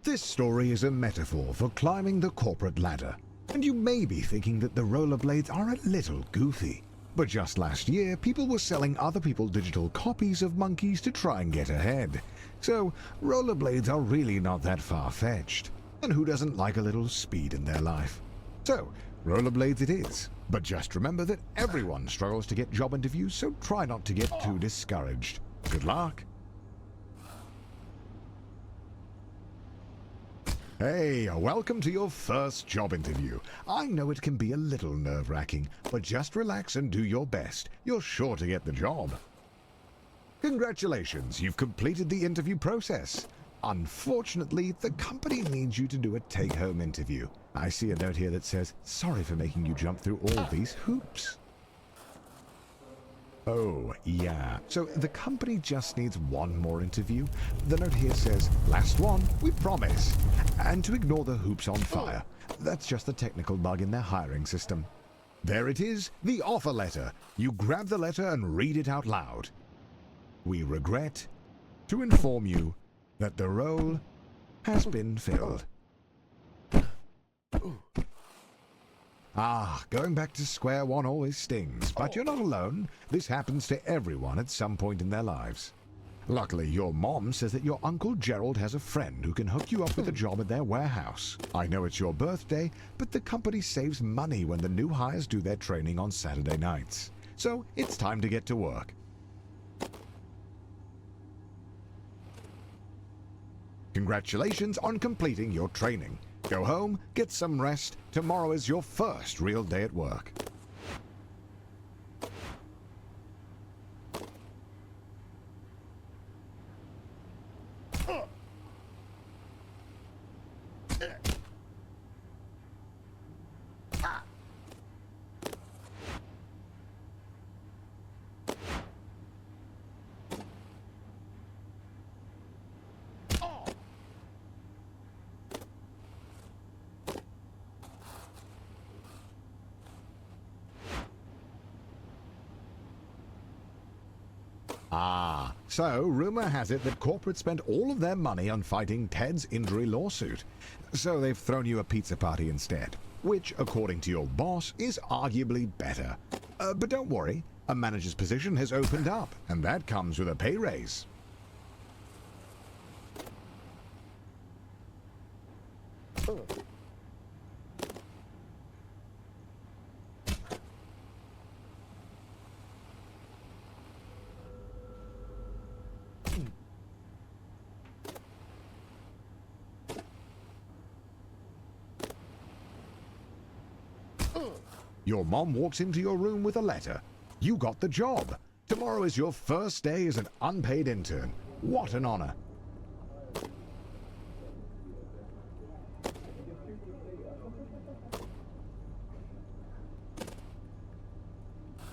This story is a metaphor for climbing the corporate ladder, and you may be thinking that the rollerblades are a little goofy. But just last year, people were selling other people digital copies of monkeys to try and get ahead. So, rollerblades are really not that far-fetched. And who doesn't like a little speed in their life? So, rollerblades it is. But just remember that everyone struggles to get job interviews, so try not to get too discouraged. Good luck! Hey, welcome to your first job interview. I know it can be a little nerve-wracking, but just relax and do your best. You're sure to get the job. Congratulations, you've completed the interview process. Unfortunately, the company needs you to do a take-home interview. I see a note here that says, "Sorry for making you jump through all these hoops." Oh, yeah. So the company just needs one more interview. The note here says, "Last one, we promise." And to ignore the hoops on fire. That's just a technical bug in their hiring system. There it is, the offer letter. You grab the letter and read it out loud. "We regret to inform you that the role has been filled." Going back to square one always stings, but you're not alone. This happens to everyone at some point in their lives. Luckily, your mom says that your Uncle Gerald has a friend who can hook you up with a job at their warehouse. I know it's your birthday, but the company saves money when the new hires do their training on Saturday nights. So it's time to get to work. Congratulations on completing your training. Go home, get some rest. Tomorrow is your first real day at work. So rumor has it that corporate spent all of their money on fighting Ted's injury lawsuit. So they've thrown you a pizza party instead, which, according to your boss, is arguably better. But don't worry, a manager's position has opened up, and that comes with a pay raise. Your mom walks into your room with a letter. You got the job. Tomorrow is your first day as an unpaid intern. What an honor.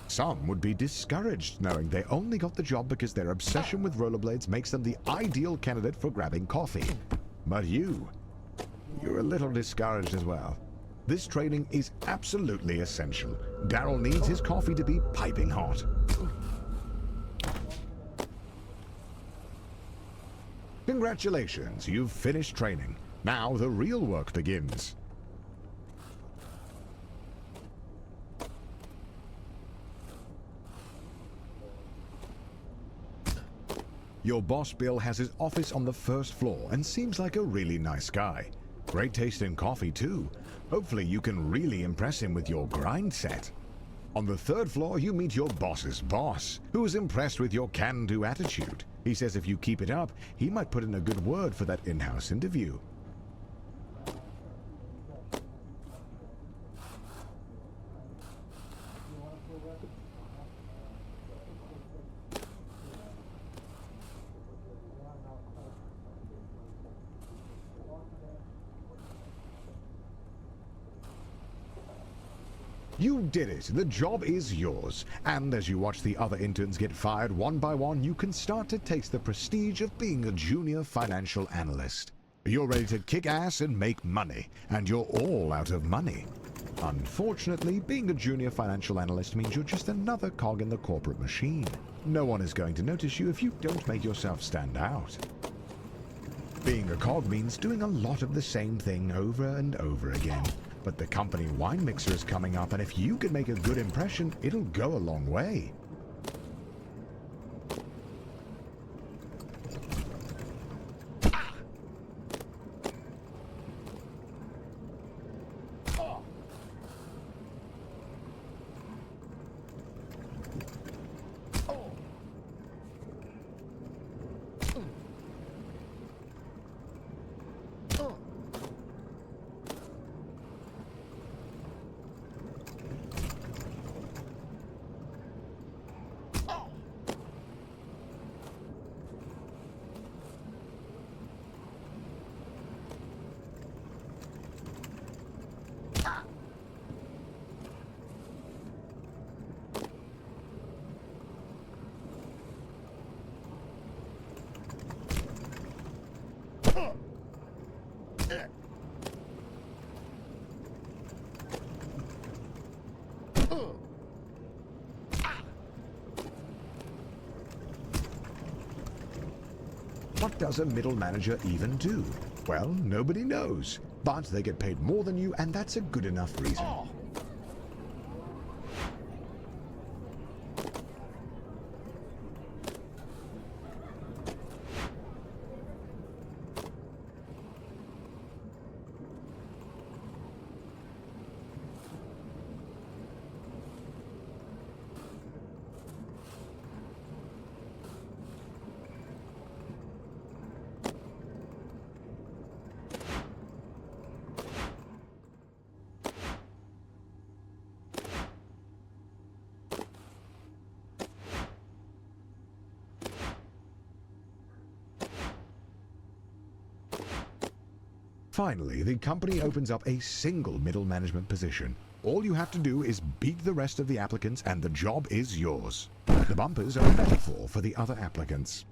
Some would be discouraged knowing they only got the job because their obsession with rollerblades makes them the ideal candidate for grabbing coffee. But you're a little discouraged as well. This training is absolutely essential. Daryl needs his coffee to be piping hot. Congratulations, you've finished training. Now the real work begins. Your boss Bill has his office on the first floor and seems like a really nice guy. Great taste in coffee too. Hopefully you can really impress him with your grind set. On the third floor you meet your boss's boss, who is impressed with your can-do attitude. He says if you keep it up, he might put in a good word for that in-house interview. You did it! The job is yours. And as you watch the other interns get fired one by one, you can start to taste the prestige of being a junior financial analyst. You're ready to kick ass and make money, and you're all out of money. Unfortunately, being a junior financial analyst means you're just another cog in the corporate machine. No one is going to notice you if you don't make yourself stand out. Being a cog means doing a lot of the same thing over and over again. But the company wine mixer is coming up, and if you can make a good impression, it'll go a long way. What does a middle manager even do? Well, nobody knows, but they get paid more than you, and that's a good enough reason. Finally, the company opens up a single middle management position. All you have to do is beat the rest of the applicants and the job is yours. The bumpers are a metaphor for the other applicants.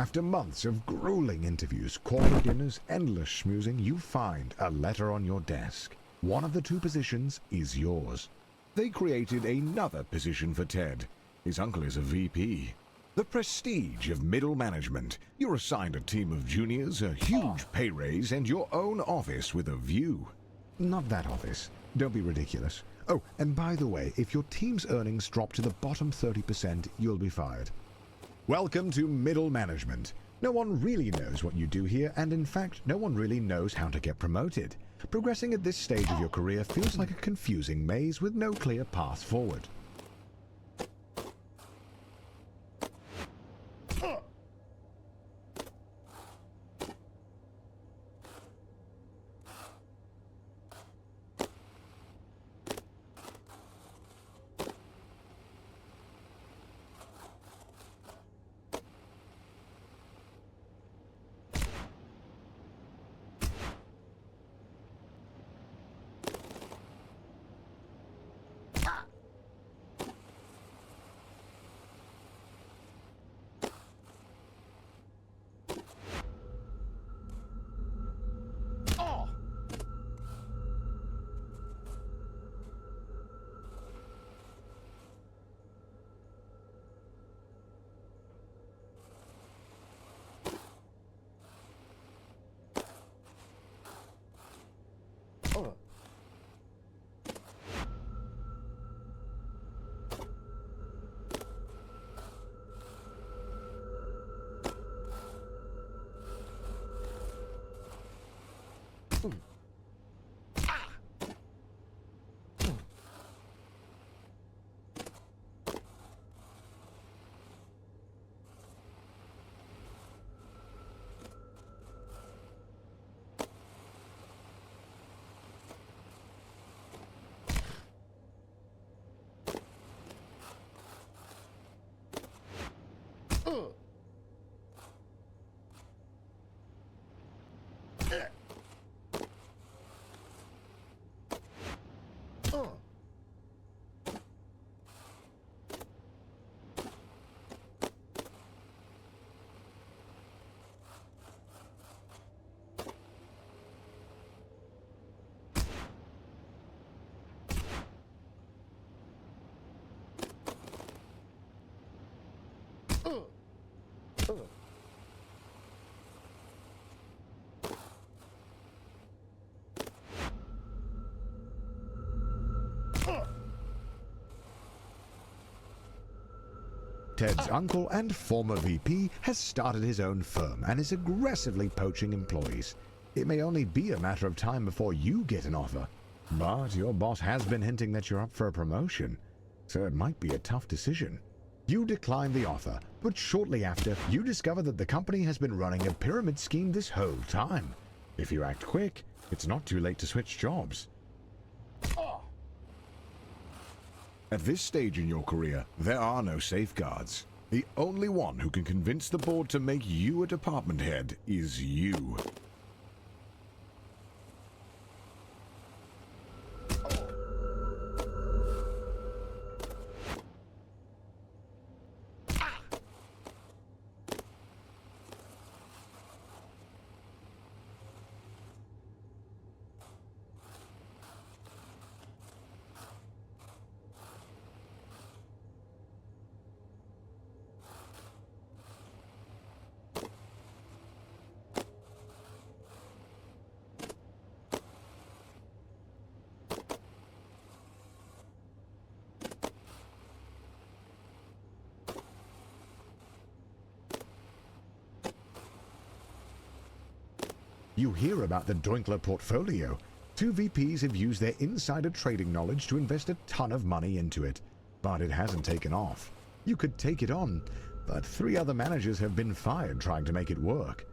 After months of grueling interviews, corporate dinners, endless schmoozing, you find a letter on your desk. One of the two positions is yours. They created another position for Ted. His uncle is a VP. The prestige of middle management. You're assigned a team of juniors, a huge pay raise, and your own office with a view. Not that office. Don't be ridiculous. Oh, and by the way, if your team's earnings drop to the bottom 30%, you'll be fired. Welcome to middle management. No one really knows what you do here, and in fact, no one really knows how to get promoted. Progressing at this stage of your career feels like a confusing maze with no clear path forward. Ted's uncle and former VP has started his own firm and is aggressively poaching employees. It may only be a matter of time before you get an offer, but your boss has been hinting that you're up for a promotion, so it might be a tough decision. You decline the offer, but shortly after, you discover that the company has been running a pyramid scheme this whole time. If you act quick, it's not too late to switch jobs. At this stage in your career, there are no safeguards. The only one who can convince the board to make you a department head is you. You hear about the Doinkler portfolio. 2 VPs have used their insider trading knowledge to invest a ton of money into it, but it hasn't taken off. You could take it on, but 3 other managers have been fired trying to make it work.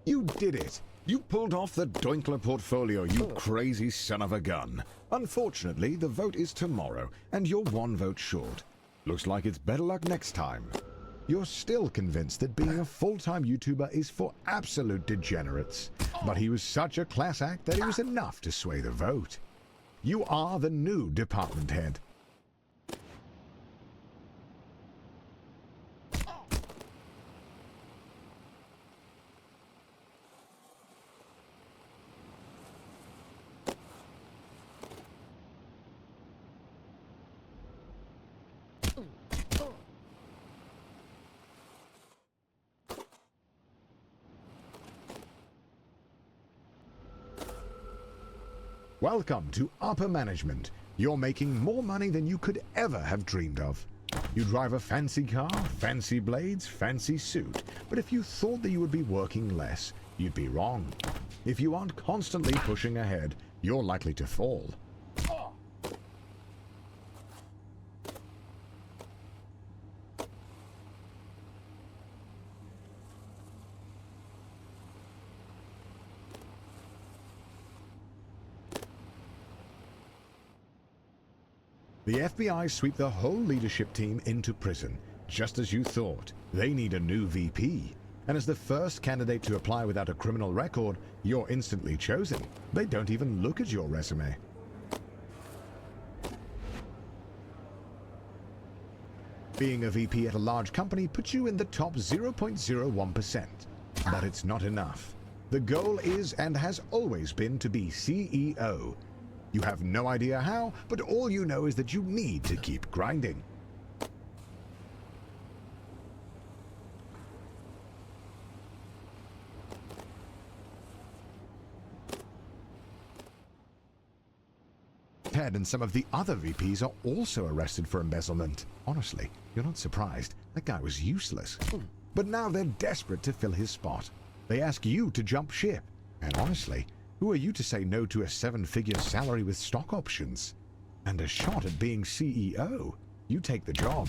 You did it! You pulled off the Doinkler portfolio, you crazy son of a gun. Unfortunately, the vote is tomorrow, and you're 1 vote short. Looks like it's better luck next time. You're still convinced that being a full-time YouTuber is for absolute degenerates, but he was such a class act that it was enough to sway the vote. You are the new department head. Welcome to upper management. You're making more money than you could ever have dreamed of. You drive a fancy car, fancy blades, fancy suit, but if you thought that you would be working less, you'd be wrong. If you aren't constantly pushing ahead, you're likely to fall. The FBI sweep the whole leadership team into prison, just as you thought. They need a new VP. And as the first candidate to apply without a criminal record, you're instantly chosen. They don't even look at your resume. Being a VP at a large company puts you in the top 0.01%. But it's not enough. The goal is and has always been to be CEO. You have no idea how, but all you know is that you need to keep grinding. Ted and some of the other VPs are also arrested for embezzlement. Honestly, you're not surprised. That guy was useless. But now they're desperate to fill his spot. They ask you to jump ship. And honestly, who are you to say no to a 7-figure salary with stock options? and a shot at being CEO. You take the job.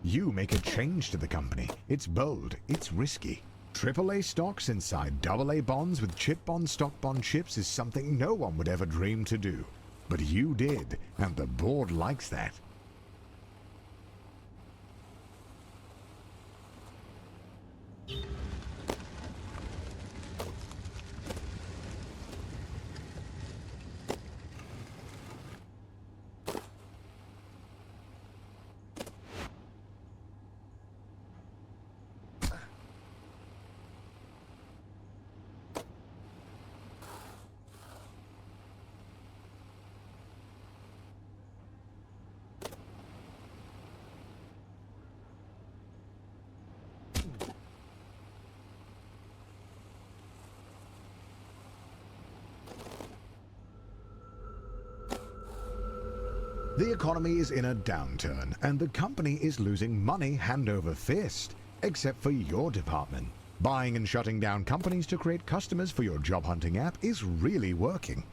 You make a change to the company. It's bold, it's risky. AAA stocks inside AA bonds with chip bond stock bond chips is something no one would ever dream to do. But you did, and the board likes that. The economy is in a downturn, and the company is losing money hand over fist, except for your department. Buying and shutting down companies to create customers for your job hunting app is really working.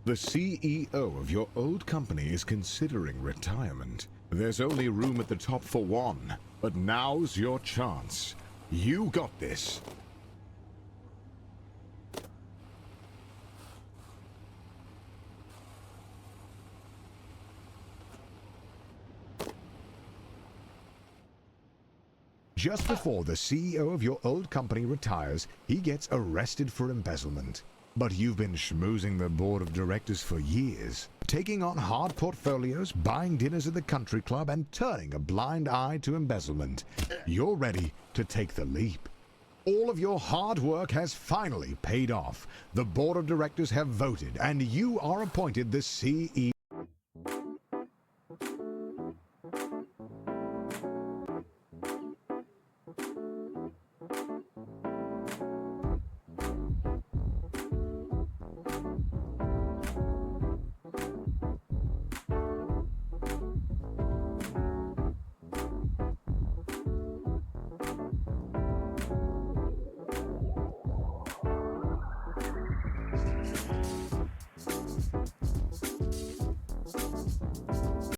The CEO of your old company is considering retirement. There's only room at the top for one, but now's your chance. You got this. Just before the CEO of your old company retires, he gets arrested for embezzlement. But you've been schmoozing the board of directors for years, taking on hard portfolios, buying dinners at the country club, and turning a blind eye to embezzlement. You're ready to take the leap. All of your hard work has finally paid off. The board of directors have voted, and you are appointed the CEO.